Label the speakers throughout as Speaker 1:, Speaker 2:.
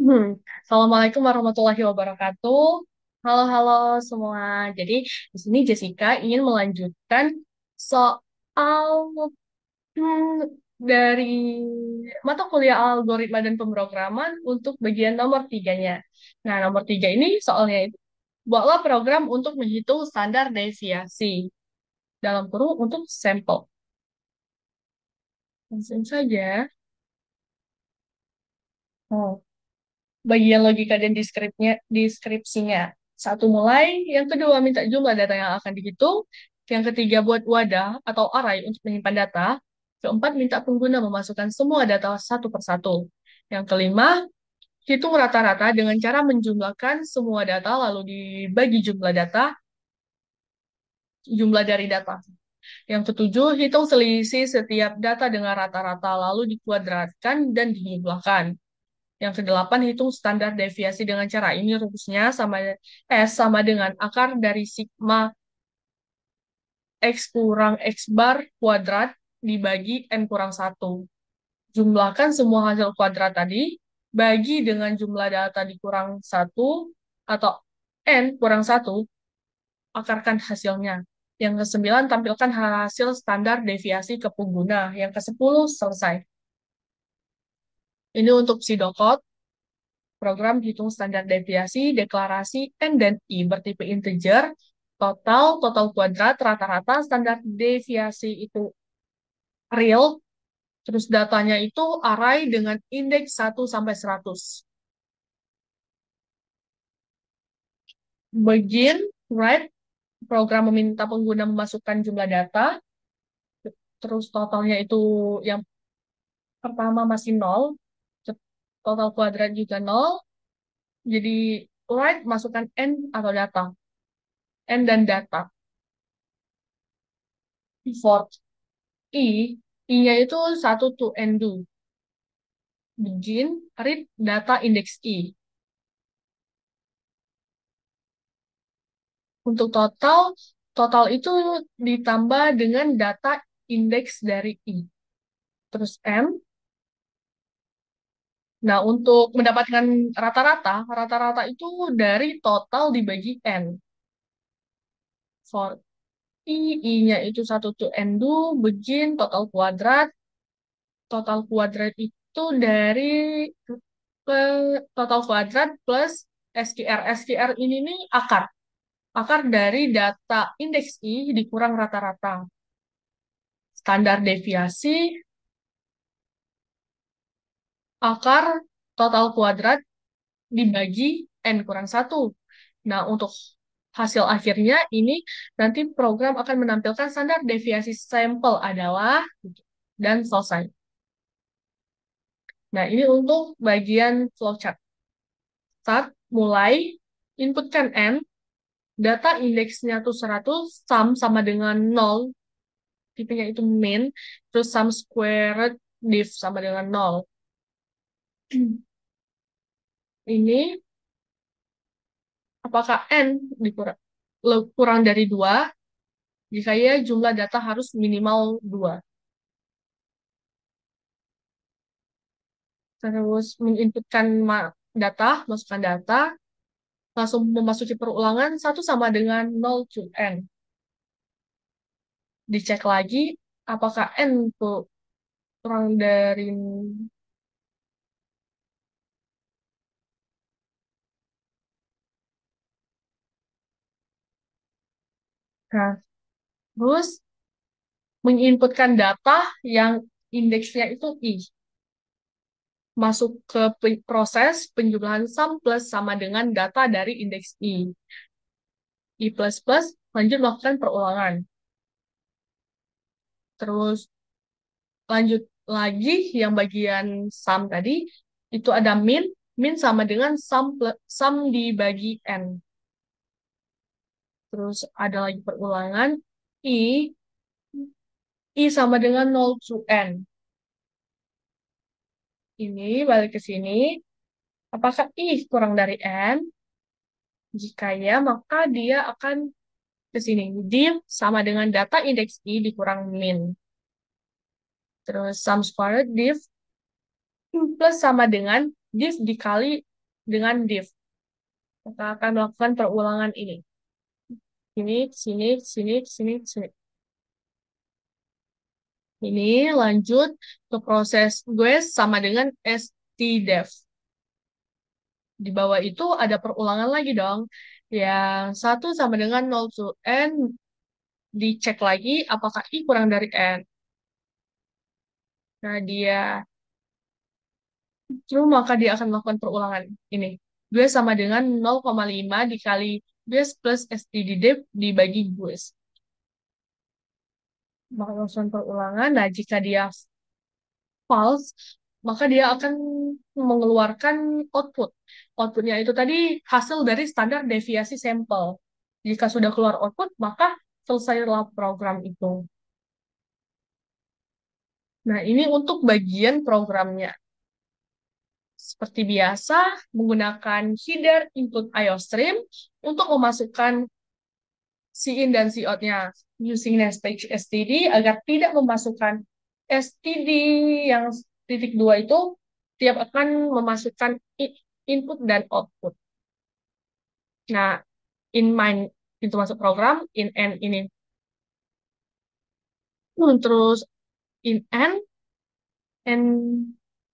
Speaker 1: Hmm. Assalamualaikum warahmatullahi wabarakatuh. Halo, halo semua. Jadi, di sini Jessica ingin melanjutkan soal dari mata kuliah algoritma dan pemrograman untuk bagian nomor tiganya. Nah, nomor tiga ini soalnya itu, buatlah program untuk menghitung standar deviasi dalam kurung untuk sampel. Langsung saja. Oh. Bagian logika dan deskripsinya. Satu mulai, yang kedua minta jumlah data yang akan dihitung, yang ketiga buat wadah atau array untuk menyimpan data, keempat minta pengguna memasukkan semua data satu persatu. Yang kelima, hitung rata-rata dengan cara menjumlahkan semua data lalu dibagi jumlah dari data. Yang ketujuh, hitung selisih setiap data dengan rata-rata lalu dikuadratkan dan dijumlahkan. Yang kedelapan, hitung standar deviasi dengan cara ini rumusnya S sama dengan akar dari sigma X kurang X bar kuadrat dibagi N kurang satu. Jumlahkan semua hasil kuadrat tadi, bagi dengan jumlah data dikurang satu atau N kurang satu, akarkan hasilnya. Yang kesembilan, tampilkan hasil standar deviasi ke pengguna. Yang kesepuluh, selesai. Ini untuk pseudocode. Program hitung standar deviasi, deklarasi, N dan I bertipe integer, total kuadrat, rata-rata, standar deviasi itu real, terus datanya itu array dengan indeks 1 sampai 100. Begin, write, program meminta pengguna memasukkan jumlah data, terus totalnya itu yang pertama masih 0, total kuadrat juga 0, jadi write masukkan N atau data, N dan data. For I, I-nya itu 1 to N2. Begin, read data index I. Untuk total itu ditambah dengan data indeks dari I. Terus M. Nah, untuk mendapatkan rata-rata itu dari total dibagi N. For I, I-nya itu 1 to N2, begin, total kuadrat itu dari total kuadrat plus SQR. SQR ini nih akar. Akar dari data indeks I dikurang rata-rata. Standar deviasi, akar total kuadrat dibagi N kurang satu. Nah, untuk hasil akhirnya ini nanti program akan menampilkan standar deviasi sampel adalah dan selesai. Nah, ini untuk bagian flowchart. Start, mulai, inputkan N, data indeksnya tuh 100, sum sama dengan 0, tipenya itu min, terus sum squared div sama dengan 0. Ini apakah N dikurang, kurang dari 2, jika ya jumlah data harus minimal 2. Terus menginputkan data, masukkan data, langsung memasuki perulangan 1 sama dengan 0 to N. Dicek lagi, apakah N tuh kurang dari. Nah, terus menginputkan data yang indeksnya itu I. Masuk ke proses penjumlahan sum plus sama dengan data dari indeks I. I plus plus, lanjut melakukan perulangan. Terus lanjut lagi yang bagian sum tadi, itu ada min, min sama dengan sum dibagi N. Terus ada lagi perulangan, I sama dengan 0 to N. Ini balik ke sini, apakah I kurang dari N? Jika ya, maka dia akan ke sini. Div sama dengan data indeks I dikurang min. Terus sum squared div plus sama dengan div dikali dengan div. Kita akan melakukan perulangan ini. Sini, sini, sini, sini, sini. Ini lanjut ke proses gue sama dengan stdef. Di bawah itu ada perulangan lagi dong. Yang satu sama dengan 0 to n, dicek lagi apakah I kurang dari N. Nah, maka dia akan melakukan perulangan ini. Gue sama dengan 0,5 dikali gue plus STDD dibagi gue. Maka melakukan perulangan, nah jika dia false, maka dia akan mengeluarkan output. Outputnya itu tadi hasil dari standar deviasi sampel. Jika sudah keluar output, maka selesailah program itu. Nah, ini untuk bagian programnya. Seperti biasa, menggunakan header input IOStream untuk memasukkan in dan cout-nya using nestage std agar tidak memasukkan std yang titik dua itu tiap akan memasukkan input dan output. Nah, in main pintu masuk program, in end ini. Terus in end, and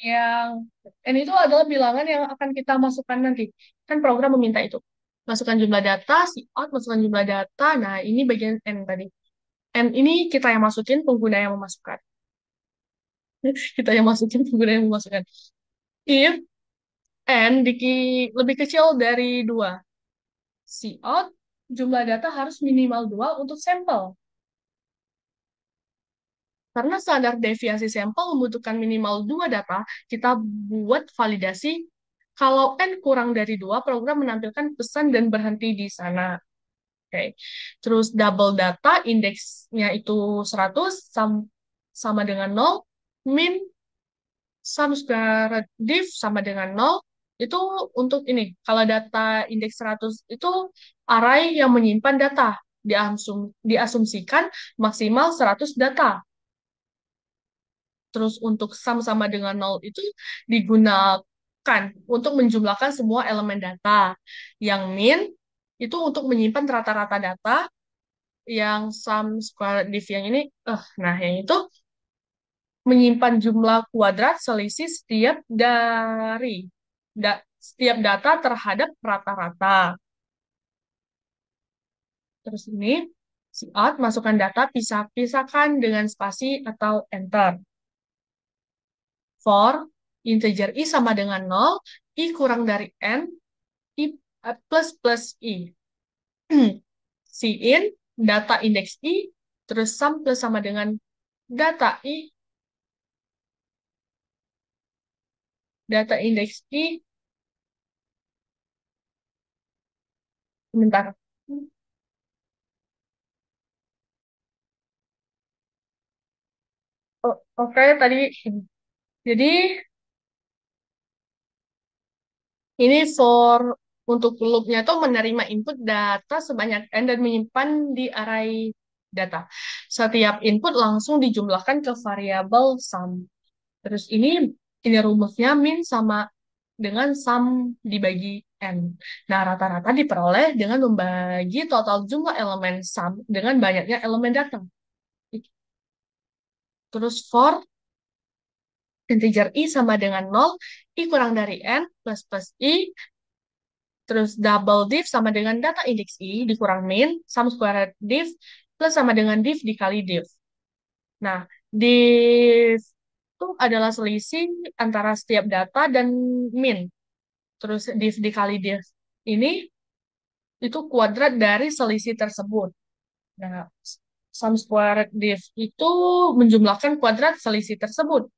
Speaker 1: yang N itu adalah bilangan yang akan kita masukkan nanti. Kan program meminta itu. Masukkan jumlah data, out, masukkan jumlah data. Nah, ini bagian N tadi. N ini kita yang masukin, pengguna yang memasukkan. Kita yang masukin, pengguna yang memasukkan. If N lebih kecil dari 2, out, jumlah data harus minimal 2 untuk sampel. Karena standar deviasi sampel membutuhkan minimal 2 data, kita buat validasi kalau N kurang dari 2, program menampilkan pesan dan berhenti di sana. Oke. Terus double data, indeksnya itu 100, sama dengan 0, min sum square div sama dengan 0, itu untuk ini. Kalau data indeks 100 itu array yang menyimpan data. Diasumsikan maksimal 100 data. Terus untuk sum sama dengan 0 itu digunakan untuk menjumlahkan semua elemen data. Yang min itu untuk menyimpan rata-rata data. Yang sum square div yang ini, nah yang itu menyimpan jumlah kuadrat selisih setiap data terhadap rata-rata. Terus ini out, masukkan data, pisahkan dengan spasi atau enter. For integer i sama dengan 0, i kurang dari n, i plus i. In, data indeks i, terus sum plus sama dengan data i, data indeks i, bentar. Oke, tadi. Jadi, ini untuk loop-nya itu menerima input data sebanyak n dan menyimpan di array data. Setiap input langsung dijumlahkan ke variabel sum. Terus ini rumusnya min sama dengan sum dibagi n. Nah, rata-rata diperoleh dengan membagi total jumlah elemen sum dengan banyaknya elemen data. Terus for integer i sama dengan 0, i kurang dari n plus i, terus double div sama dengan data index i dikurang min, sum square div plus sama dengan div dikali div. Nah, div itu adalah selisih antara setiap data dan min. Terus div dikali div ini itu kuadrat dari selisih tersebut. Nah, sum square div itu menjumlahkan kuadrat selisih tersebut.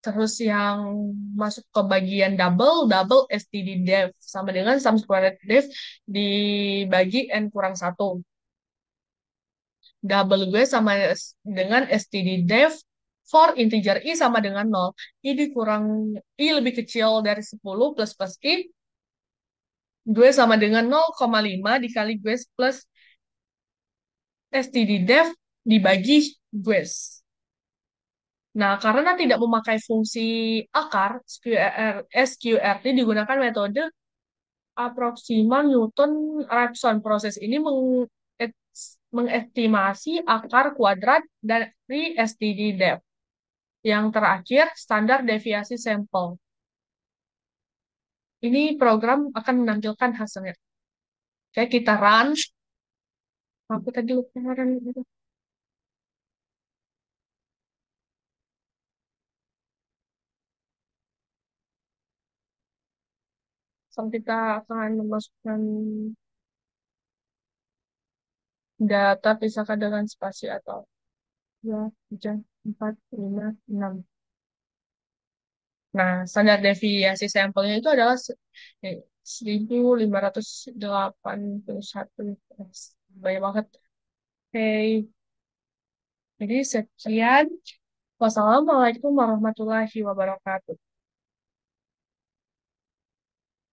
Speaker 1: Terus yang masuk ke bagian double std_def sama dengan sum squared def dibagi n kurang 1. Double gue sama dengan std_def for integer i sama dengan 0. I lebih kecil dari 10 plus i. Gue sama dengan 0,5 dikali gue plus std_def dibagi gue. Nah, karena tidak memakai fungsi akar, SQRT digunakan metode Approxima Newton-Raphson. Proses ini mengestimasi akar kuadrat dari STD depth. Yang terakhir, standar deviasi sampel. Ini program akan menampilkan hasilnya. Oke, kita run. Aku tadi lupa run itu. So, kita akan memasukkan data pisahkan dengan spasi atau 2, 3, 4, 5, 6. Nah, standar deviasi sampelnya itu adalah 1581. Banyak banget. Oke, jadi sekian. Wassalamualaikum warahmatullahi wabarakatuh.